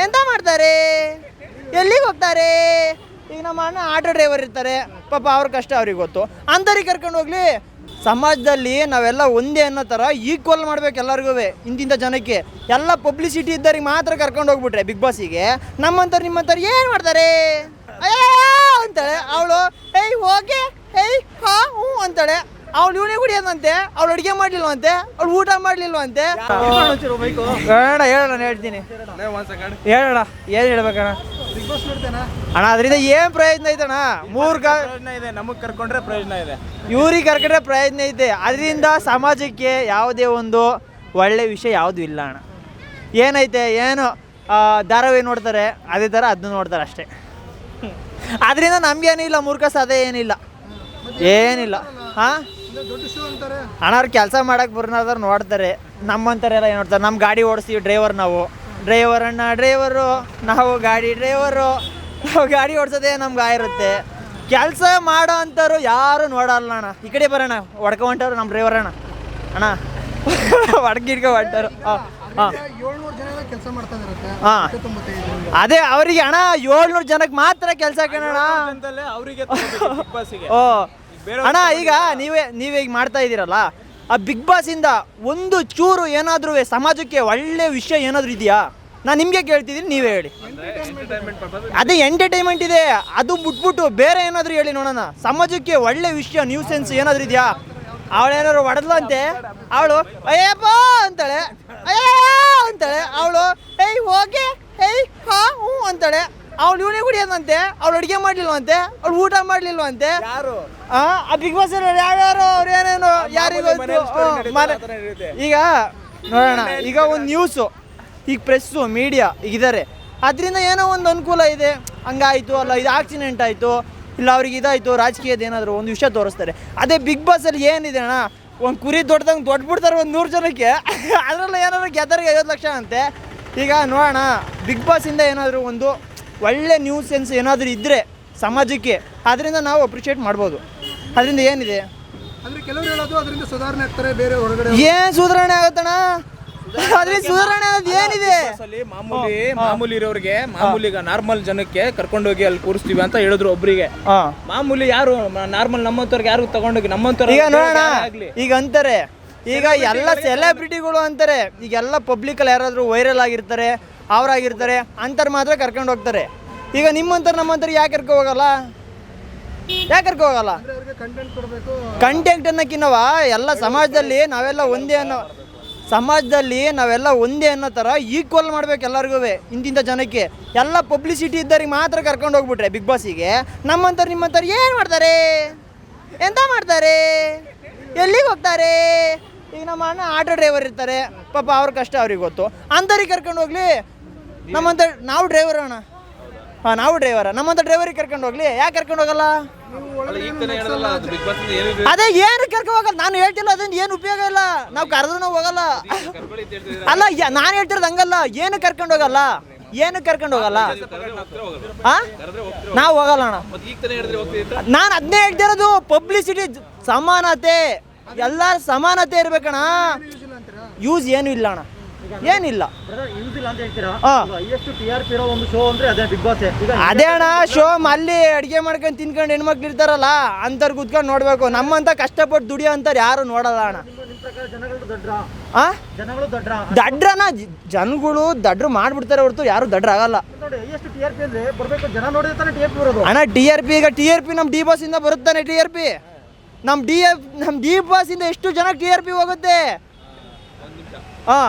ಎಂತ ಮಾಡ್ತಾರೆ, ಎಲ್ಲಿಗೆ ಹೋಗ್ತಾರೆ? ಈಗ ನಮ್ಮ ಅಣ್ಣ ಆಟೋ ಡ್ರೈವರ್ ಇರ್ತಾರೆ, ಪಾಪ ಅವ್ರ ಕಷ್ಟ ಅವ್ರಿಗೆ ಗೊತ್ತು. ಅಂಥವ್ರಿಗೆ ಕರ್ಕೊಂಡು ಹೋಗ್ಲಿ. ಸಮಾಜದಲ್ಲಿ ನಾವೆಲ್ಲ ಒಂದೇ ಅನ್ನೋ ಥರ ಈಕ್ವಲ್ ಮಾಡ್ಬೇಕು ಎಲ್ಲರಿಗೂ, ಇಂತಿಂಥ ಜನಕ್ಕೆ. ಎಲ್ಲ ಪಬ್ಲಿಸಿಟಿ ಇದ್ದವ್ರಿಗೆ ಮಾತ್ರ ಕರ್ಕೊಂಡು ಹೋಗ್ಬಿಟ್ರೆ ಬಿಗ್ ಬಾಸಿಗೆ, ನಮ್ಮಂಥವ್ರು ನಿಮ್ಮಂಥವ್ರು ಏನು ಮಾಡ್ತಾರೆ? ಅಯ್ಯೋ ಅಂತಾಳೆ ಅವಳು, ಏಯ್ ಹೋಗಿ ಏಯ್ ಹಾ ಹ್ಞೂ ಅಂತಾಳೆ. ಅವ್ಳು ಇವನೇ ಕುಡಿಯೋದಂತೆ, ಅವಳು ಅಡುಗೆ ಮಾಡಲಿಲ್ವಂತೆ, ಅವಳು ಊಟ ಮಾಡಲಿಲ್ವಂತೆ. ಬೇಡ ಹೇಳೋಣ, ಹೇಳ್ತೀನಿ ಹೇಳೋಣ. ಏನು ಹೇಳ್ಬೇಕಣ್ಣ? ಅಣ್ಣ ಅದರಿಂದ ಏನು ಪ್ರಯೋಜನ ಐತಣ್ಣ? ಇದೆ, ನಮಗೆ ಕರ್ಕೊಂಡ್ರೆ ಪ್ರಯೋಜನ ಇದೆ, ಇವ್ರಿಗೆ ಕರ್ಕೊಂಡ್ರೆ ಪ್ರಯೋಜನ ಐತೆ. ಅದರಿಂದ ಸಮಾಜಕ್ಕೆ ಯಾವುದೇ ಒಂದು ಒಳ್ಳೆ ವಿಷಯ ಯಾವುದೂ ಇಲ್ಲ ಅಣ್ಣ. ಏನೈತೆ, ಏನು ಧಾರಾವಾಹಿ ನೋಡ್ತಾರೆ, ಅದೇ ಥರ ಅದನ್ನ ನೋಡ್ತಾರೆ ಅಷ್ಟೇ. ಅದರಿಂದ ನಮ್ಗೇನಿಲ್ಲ, ಮೂರ್ಖ ಸಾಧೆ ಏನಿಲ್ಲ, ಏನಿಲ್ಲ. ಹಾಂ ಅಣ್ಣ, ಅವ್ರು ಕೆಲಸ ಮಾಡೋಕೆ ಬರೋದಾದ್ರು ನೋಡ್ತಾರೆ. ನಮ್ಮಂಥವ್ರೆಲ್ಲ ಏನು ನೋಡ್ತಾರೆ? ನಮ್ಮ ಗಾಡಿ ಓಡಿಸ್ತೀವಿ, ಡ್ರೈವರ್ ನಾವು. ಡ್ರೈವರ್ ಅಣ್ಣ ಡ್ರೈವರು, ನಾವು ಗಾಡಿ ಡ್ರೈವರು. ನಾವು ಗಾಡಿ ಓಡಿಸೋದೇ ನಮ್ಗೆ ಆಗಿರುತ್ತೆ. ಕೆಲಸ ಮಾಡೋ ಅಂಥವ್ರು ಯಾರು ನೋಡಲ್ಲ ಅಣ್ಣ. ಈ ಕಡೆ ಬರೋಣ, ಹೊಡ್ಕೊಂಡ್ರು ನಮ್ಮ ಡ್ರೈವರ್ ಅಣ್ಣ. ಅಣ್ಣ ಹೊಡ್ಕಿಡ್ಕೊ ಹೊಂಟರು. ಹಾಂ ಹಾಂ ಅದೇ ಅವರಿಗೆ ಅಣ್ಣ 700 ಜನಕ್ಕೆ ಮಾತ್ರ ಕೆಲಸ ಕಣಣ್ಣ. ಓ ಅಣ್ಣ, ಈಗ ನೀವೇ ಈಗ ಮಾಡ್ತಾ ಇದ್ದೀರಲ್ಲ, ಆ ಬಿಗ್ ಬಾಸಿಂದ ಒಂದು ಚೂರು ಏನಾದರೂ ಸಮಾಜಕ್ಕೆ ಒಳ್ಳೆ ವಿಷಯ ಏನಾದರೂ ಇದೆಯಾ? ನಾನು ನಿಮಗೆ ಕೇಳ್ತಿದ್ದೀನಿ, ನೀವೇ ಹೇಳಿ. ಅದೇ ಎಂಟರ್ಟೈನ್ಮೆಂಟ್ ಇದೆ, ಅದು ಬಿಟ್ಬಿಟ್ಟು ಬೇರೆ ಏನಾದರೂ ಹೇಳಿ ನೋಡೋಣ. ಸಮಾಜಕ್ಕೆ ಒಳ್ಳೆ ವಿಷಯ, ನ್ಯೂಸ್ ಸೆನ್ಸ್ ಏನಾದರೂ ಇದೆಯಾ? ಅವಳೇನಾದ್ರು ಹೊಡೆದ್ಲಂತೆ, ಅವಳು ಅಯ್ಯಪ್ಪ ಅಂತಾಳೆ, ಅಯ್ಯೋ ಅಂತಾಳೆ. ಅವಳು ಏಯ್ ಹೋಗಿ ಏಯ್ ಹಾ ಹ್ಞೂ ಅಂತಾಳೆ. ಅವಳು ಇವನೇ ಕುಡಿಯೋದಂತೆ, ಅವಳು ಅಡುಗೆ ಮಾಡಲಿಲ್ವಂತೆ, ಅವಳು ಊಟ ಮಾಡಲಿಲ್ವಂತೆ. ಆ ಬಿಗ್ ಬಾಸ್ ಯಾರ್ಯಾರು ಅವ್ರು ಏನೇನು ಯಾರಿಗೂ ಈಗ ನೋಡೋಣ. ಈಗ ಒಂದು ನ್ಯೂಸು, ಈಗ ಪ್ರೆಸ್ಸು ಮೀಡಿಯಾ ಈಗಿದ್ದಾರೆ, ಅದರಿಂದ ಏನೋ ಒಂದು ಅನುಕೂಲ ಇದೆ. ಹಂಗಾಯಿತು ಅಲ್ಲ, ಇದು ಆಕ್ಸಿಡೆಂಟ್ ಆಯಿತು, ಇಲ್ಲ ಅವ್ರಿಗೆ ಇದಾಯಿತು, ರಾಜಕೀಯದ ಏನಾದರೂ ಒಂದು ವಿಷಯ ತೋರಿಸ್ತಾರೆ. ಅದೇ ಬಿಗ್ ಬಾಸಲ್ಲಿ ಏನಿದೆ ಅಣ್ಣ, ಒಂದು ಕುರಿ ದೊಡ್ಡದಂಗೆ ದೊಡ್ಡಬಿಡ್ತಾರೆ ಒಂದು 100 ಜನಕ್ಕೆ. ಅದರಲ್ಲ ಏನಾದ್ರು ಗೆದ್ದರಿಗೆ 50 ಲಕ್ಷ ಅಂತೆ. ಈಗ ನೋಡೋಣ, ಬಿಗ್ ಬಾಸಿಂದ ಏನಾದರೂ ಒಂದು ಒಳ್ಳೆ ನ್ಯೂಸ್ ಸೆನ್ಸ್ ಏನಾದರೂ ಇದ್ದರೆ ಸಮಾಜಕ್ಕೆ, ಅದರಿಂದ ನಾವು ಅಪ್ರಿಷಿಯೇಟ್ ಮಾಡ್ಬೋದು. ಅದರಿಂದ ಏನಿದೆ ಅಂದರೆ ಕೆಲವರು ಹೇಳೋದು ಅದರಿಂದ ಸುಧಾರಣೆ ಆಗ್ತಾರೆ, ಬೇರೆ ಹೊರಗಡೆ ಏನು ಸುಧಾರಣೆ ಆಗುತ್ತಣ್ಣ? ಅದರಿಂದ ಸುಧಾರಣೆ ಅನ್ನೋದು ಏನಿದೆ? ಮಾಮೂಲಿ ಇರೋರಿಗೆ, ಮಾಮೂಲಿ ನಾರ್ಮಲ್ ಜನಕ್ಕೆ ಕರ್ಕೊಂಡೋಗಿ ಅಲ್ಲಿ ಕೂರಿಸ್ತೀವಿ ಅಂತ ಹೇಳಿದ್ರು ಒಬ್ರಿಗೆ. ಮಾಮೂಲಿ ಯಾರು ನಾರ್ಮಲ್ ನಮ್ಮಂತವ್ರಿಗೆ ಯಾರು ತಗೊಂಡೋಗಿ ನಮ್ಮಂತವ್ರು ಈಗ ನೋಡೋಣ, ಈಗ ಅಂತಾರೆ, ಈಗ ಎಲ್ಲ ಸೆಲೆಬ್ರಿಟಿಗಳು ಅಂತಾರೆ, ಈಗೆಲ್ಲ ಪಬ್ಲಿಕಲ್ಲಿ ಯಾರಾದರೂ ವೈರಲ್ ಆಗಿರ್ತಾರೆ, ಅವರಾಗಿರ್ತಾರೆ, ಅಂಥವ್ರು ಮಾತ್ರ ಕರ್ಕೊಂಡು ಹೋಗ್ತಾರೆ. ಈಗ ನಿಮ್ಮಂಥವ್ರು ನಮ್ಮಂಥವ್ರು ಯಾಕೆ ಕರ್ಕೊ ಹೋಗಲ್ಲ? ಯಾಕೆ ಕರ್ಕೊ ಹೋಗಲ್ಲ? ಕಂಟೆಂಟ್ ಅನ್ನೋಕ್ಕಿನ್ನವ ಎಲ್ಲ ಸಮಾಜದಲ್ಲಿ ನಾವೆಲ್ಲ ಒಂದೇ ಅನ್ನೋ ಥರ ಈಕ್ವಲ್ ಮಾಡ್ಬೇಕು ಎಲ್ಲರಿಗೂ, ಇಂತಿಂಥ ಜನಕ್ಕೆ. ಎಲ್ಲ ಪಬ್ಲಿಸಿಟಿ ಇದ್ದವ್ರಿಗೆ ಮಾತ್ರ ಕರ್ಕೊಂಡು ಹೋಗ್ಬಿಟ್ರೆ ಬಿಗ್ ಬಾಸಿಗೆ, ನಮ್ಮಂಥವ್ರು ನಿಮ್ಮಂಥವ್ರು ಏನು ಮಾಡ್ತಾರೆ, ಎಂತ ಮಾಡ್ತಾರೆ, ಎಲ್ಲಿಗೆ ಹೋಗ್ತಾರೆ? ಈಗ ನಮ್ಮ ಅಣ್ಣ ಆಟೋ ಡ್ರೈವರ್ ಇರ್ತಾರೆ, ಪಾಪ ಅವ್ರ ಕಷ್ಟ ಅವ್ರಿಗೆ ಗೊತ್ತು. ಅಂಥವ್ರಿಗೆ ಕರ್ಕೊಂಡು ಹೋಗ್ಲಿ. ನಮ್ಮಂಥ ನಾವು ಡ್ರೈವರ್ ಅಣ್ಣ, ಹಾಂ ನಾವು ಡ್ರೈವರ, ನಮ್ಮಂಥ ಡ್ರೈವರಿಗೆ ಕರ್ಕೊಂಡು ಹೋಗ್ಲಿ. ಯಾಕೆ ಕರ್ಕೊಂಡು ಹೋಗಲ್ಲ? ಅದೇ ಏನು ಕರ್ಕೊಂಡು ಹೋಗಲ್ಲ, ನಾನು ಹೇಳ್ತಿಲ್ಲ, ಅದರಿಂದ ಏನು ಉಪಯೋಗ ಇಲ್ಲ. ನಾವು ಕರೆದ್ರೂ ನಾವು ಹೋಗಲ್ಲ. ಅಲ್ಲ, ನಾನು ಹೇಳ್ತಿರೋದು ಹಂಗಲ್ಲ. ಏನು ಕರ್ಕೊಂಡು ಹೋಗಲ್ಲ, ನಾವು ಹೋಗಲ್ಲ ಅಣ್ಣ. ನಾನು ಅದನ್ನೇ ಹೇಳ್ತಿರೋದು, ಪಬ್ಲಿಸಿಟಿ, ಸಮಾನತೆ, ಎಲ್ಲರ ಸಮಾನತೆ ಇರ್ಬೇಕಣ್ಣ. ಯೂಸ್ ಏನು ಇಲ್ಲ ಅಣ್ಣ, ಏನಿಲ್ಲ. ಅದೇ ಅಣ್ಣ, ಶೋ ಅಲ್ಲಿ ಅಡುಗೆ ಮಾಡ್ಕೊಂಡು ತಿನ್ಕೊಂಡು ಹೆಣ್ಮಕ್ಳು ಇರ್ತಾರಲ್ಲ, ಅಂಥವ್ರು ಕುತ್ಕೊಂಡು ನೋಡ್ಬೇಕು. ನಮ್ಮಂತ ಕಷ್ಟಪಟ್ಟು ದುಡಿಯೋ ಅಂತಾರೆ ಯಾರು ನೋಡಲ್ಲ ಅಣ್ಣ. ದಡ್ರನ ಜನಗಳು ದಡ್ರು ಮಾಡ್ಬಿಡ್ತಾರೆ ಹೊರತು ಯಾರು ದಡ್ರ ಆಗಲ್ಲ ಅಣ್ಣ. TRP ಈಗ TRP ನಮ್ಮ ಡಿ ಬಾಸ್ ಇಂದ ಬರುತ್ತಾನೆ. TRP ನಮ್ಮ ಡಿ ಬಾಸ್ ಇಂದ ಎಷ್ಟು ಜನ TRP ಹೋಗುತ್ತೆ?